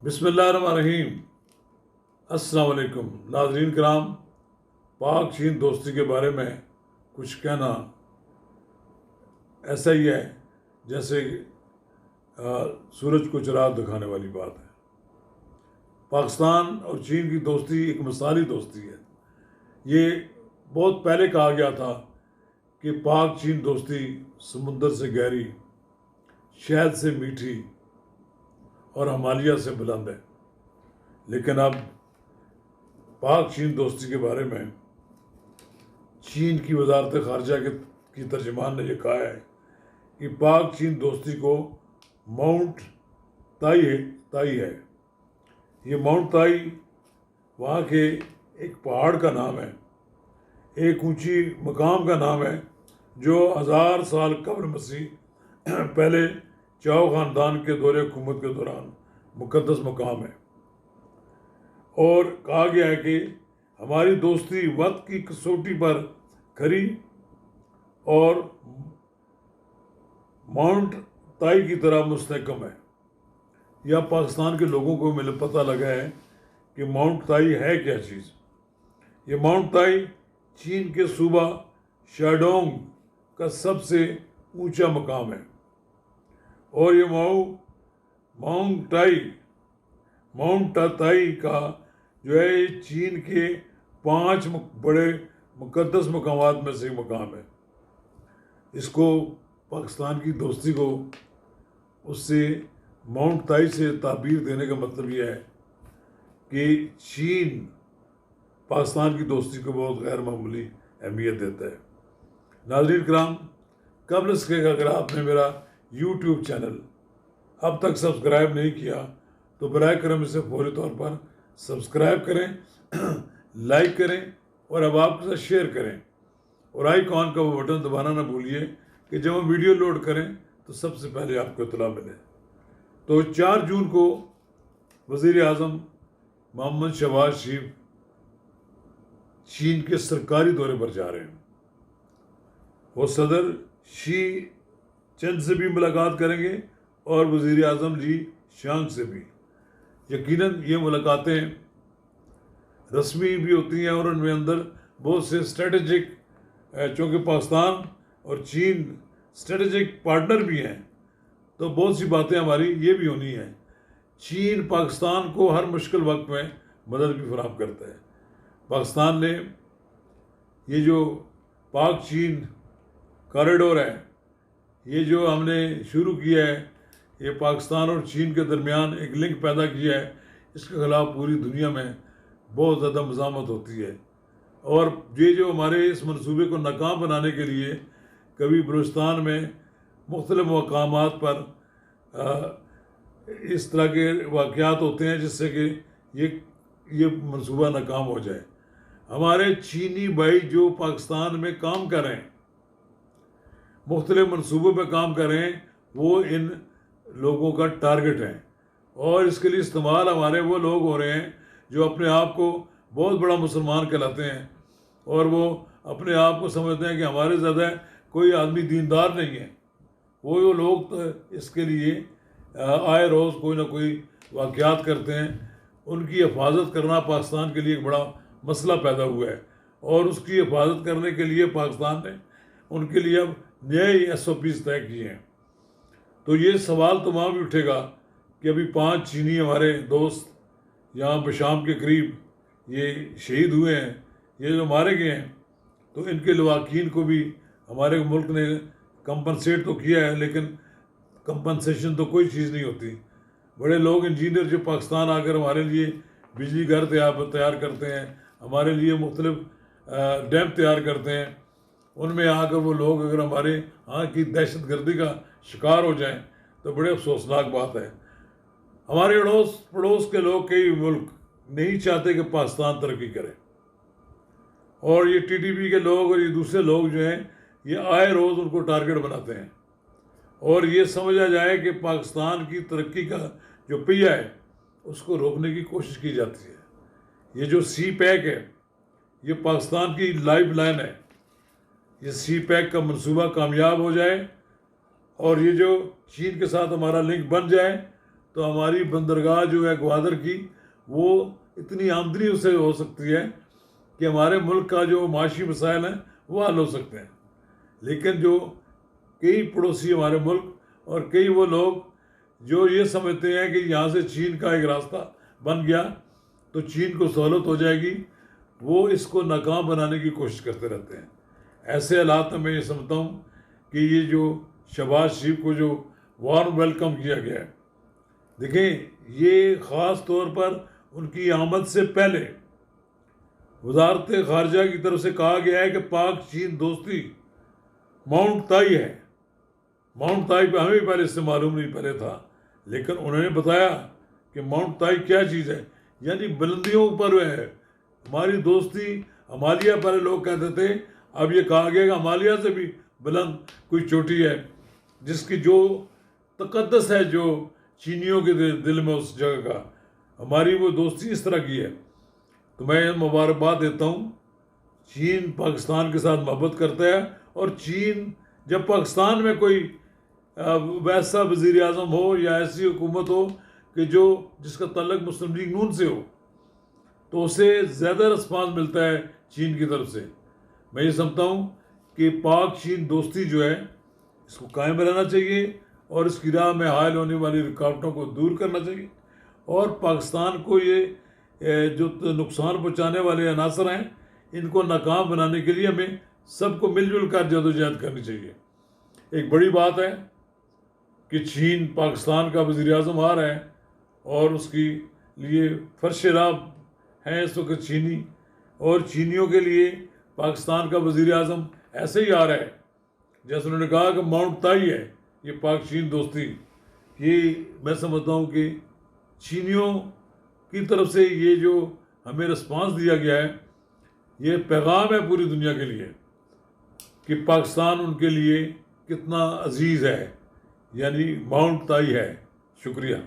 बिस्मिल्लाहिर्रहमानिर्रहीम। अस्सलाम वालेकुम नाज़रीन कराम। पाक चीन दोस्ती के बारे में कुछ कहना ऐसा ही है जैसे सूरज को चिराग दिखाने वाली बात है। पाकिस्तान और चीन की दोस्ती एक मिसाली दोस्ती है। ये बहुत पहले कहा गया था कि पाक चीन दोस्ती समुंदर से गहरी, शहद से मीठी और हिमालय से बुलंद है। लेकिन अब पाक चीन दोस्ती के बारे में चीन की वजारत ख़ारजा की तर्जुमान ने यह कहा है कि पाक चीन दोस्ती को माउंट ताई है। ये माउंट ताई वहाँ के एक पहाड़ का नाम है, एक ऊंची मकाम का नाम है जो 1000 साल कब्ल मसीह पहले चाओ ख़ानदान के दौरे हुकूमत के दौरान मुक़द्दस मकाम है। और कहा गया है कि हमारी दोस्ती वक्त की कसौटी पर खरी और माउंट ताई की तरह मुस्तहकम है। यह पाकिस्तान के लोगों को मिले पता लगा है कि माउंट ताई है क्या चीज़। ये माउंट ताई चीन के सूबा शाडोंग का सबसे ऊंचा मकाम है। और ये माउंट ताई का जो है ये चीन के 5 बड़े मुक़द्दस मकामात में से एक मकाम है। इसको पाकिस्तान की दोस्ती को उससे माउंट ताई से ताबीर देने का मतलब यह है कि चीन पाकिस्तान की दोस्ती को बहुत गैर मामूली अहमियत देता है। नाज़रीन कराम, कबल इसके अगर आपने मेरा यूट्यूब चैनल अब तक सब्सक्राइब नहीं किया तो बराए करम इसे फौरी तौर पर सब्सक्राइब करें, लाइक करें और अब आपके साथ शेयर करें। और आइकॉन का वो बटन दबाना ना भूलिए कि जब हम वीडियो लोड करें तो सबसे पहले आपको इत्तला मिले। तो 4 जून को वज़ीर आज़म मोहम्मद शहबाज शरीफ चीन के सरकारी दौरे पर जा रहे हैं। वो सदर शी चंद से भी मुलाकात करेंगे और वज़ीर आज़म ली शांग से भी। यकीनन ये मुलाकातें रस्मी भी होती हैं और उनमें अंदर बहुत से स्ट्रेटजिक, चूँकि पाकिस्तान और चीन स्ट्रेटजिक पार्टनर भी हैं तो बहुत सी बातें हमारी ये भी होनी है। चीन पाकिस्तान को हर मुश्किल वक्त में मदद भी फराहम करता है। पाकिस्तान ने ये जो पाक चीन कॉरिडोर है, ये जो हमने शुरू किया है, ये पाकिस्तान और चीन के दरमियान एक लिंक पैदा किया है। इसके ख़िलाफ़ पूरी दुनिया में बहुत ज़्यादा मज़ामत होती है। और ये जो हमारे इस मनसूबे को नाकाम बनाने के लिए कभी बलूचिस्तान में मुख्तलिफ़ मकामात पर इस तरह के वाक़यात होते हैं जिससे कि ये मनसूबा नाकाम हो जाए। हमारे चीनी भाई जो पाकिस्तान में काम कर रहे हैं, मुख्तलिफ़ मनसूबों पर काम कर रहे हैं, वो इन लोगों का टारगेट है। और इसके लिए इस्तेमाल हमारे वो लोग हो रहे हैं जो अपने आप को बहुत बड़ा मुसलमान कहलाते हैं और वो अपने आप को समझते हैं कि हमारे ज़्यादा कोई आदमी दीनदार नहीं है। वो लोग तो इसके लिए आए रोज़ कोई ना कोई वाक़यात करते हैं। उनकी हिफाजत करना पाकिस्तान के लिए एक बड़ा मसला पैदा हुआ है और उसकी हिफाजत करने के लिए पाकिस्तान ने उनके लिए अब नए SOPs तय किए हैं। तो ये सवाल तो वहाँ भी उठेगा कि अभी 5 चीनी हमारे दोस्त यहाँ बशाम के करीब ये शहीद हुए हैं, ये जो मारे गए हैं, तो इनके लवाकिन को भी हमारे मुल्क ने कंपनसेट तो किया है, लेकिन कंपनसेशन तो कोई चीज़ नहीं होती। बड़े लोग इंजीनियर जो पाकिस्तान आकर हमारे लिए बिजली घर तैयार करते हैं, हमारे लिए मुख्तलिफ डैम तैयार करते हैं, उनमें आकर वो लोग अगर हमारे यहाँ की दहशत गर्दी का शिकार हो जाएं तो बड़े अफसोसनाक बात है। हमारे अड़ोस पड़ोस के लोग, कई मुल्क नहीं चाहते कि पाकिस्तान तरक्की करे और ये TTP के लोग और ये दूसरे लोग जो हैं ये आए रोज़ उनको टारगेट बनाते हैं और ये समझा जाए कि पाकिस्तान की तरक्की का जो पहिया है उसको रोकने की कोशिश की जाती है। ये जो CPEC है ये पाकिस्तान की लाइफ लाइन है। ये CPEC का मंसूबा कामयाब हो जाए और ये जो चीन के साथ हमारा लिंक बन जाए तो हमारी बंदरगाह जो है ग्वादर की, वो इतनी आमदनी उससे हो सकती है कि हमारे मुल्क का जो माशी मसाइल हैं वो हल हो सकते हैं। लेकिन जो कई पड़ोसी हमारे मुल्क और कई वो लोग जो ये समझते हैं कि यहाँ से चीन का एक रास्ता बन गया तो चीन को सहूलत हो जाएगी, वो इसको नाकाम बनाने की कोशिश करते रहते हैं। ऐसे हालात में मैं ये समझता हूँ कि ये जो शहबाज शरीफ को जो वार्म वेलकम किया गया है, देखें ये ख़ास तौर पर उनकी आमद से पहले वजारत खारजा की तरफ से कहा गया है कि पाक चीन दोस्ती माउंट ताई है। माउंट ताई पे हमें भी पहले इससे मालूम नहीं पहले था, लेकिन उन्होंने बताया कि माउंट ताई क्या चीज़ है, यानी बुलंदियों पर है हमारी दोस्ती। हिमालय पहले लोग कहते थे, अब ये कहा गया कि हिमालय से भी बुलंद कोई चोटी है जिसकी जो तकद्दस है जो चीनियों के दिल में उस जगह का, हमारी वो दोस्ती इस तरह की है। तो मैं मुबारकबाद देता हूँ, चीन पाकिस्तान के साथ मोहब्बत करता है, और चीन जब पाकिस्तान में कोई वैसा वज़ीर आज़म हो या ऐसी हुकूमत हो कि जो जिसका तल्लुक़ मुस्लिम लीग नून से हो, तो उसे ज़्यादा रिस्पांस मिलता है चीन की तरफ से। मैं ये समझता हूँ कि पाक चीन दोस्ती जो है इसको कायम रहना चाहिए और इसकी राह में हायल होने वाली रुकावटों को दूर करना चाहिए, और पाकिस्तान को ये जो नुकसान पहुँचाने वाले अनासर हैं इनको नाकाम बनाने के लिए हमें सबको मिलजुल कर जदोजहद करनी चाहिए। एक बड़ी बात है कि चीन पाकिस्तान का वज़ीर आज़म आ रहा है और उसकी लिए फर्श राह हैं इस वक्त चीनी, और चीनियों के लिए पाकिस्तान का वज़ीर आज़म ऐसे ही आ रहा है जैसे उन्होंने कहा कि माउंट ताई है ये पाक चीन दोस्ती। ये मैं समझता हूँ कि चीनियों की तरफ से ये जो हमें रिस्पांस दिया गया है, ये पैगाम है पूरी दुनिया के लिए कि पाकिस्तान उनके लिए कितना अजीज़ है, यानी माउंट ताई है। शुक्रिया।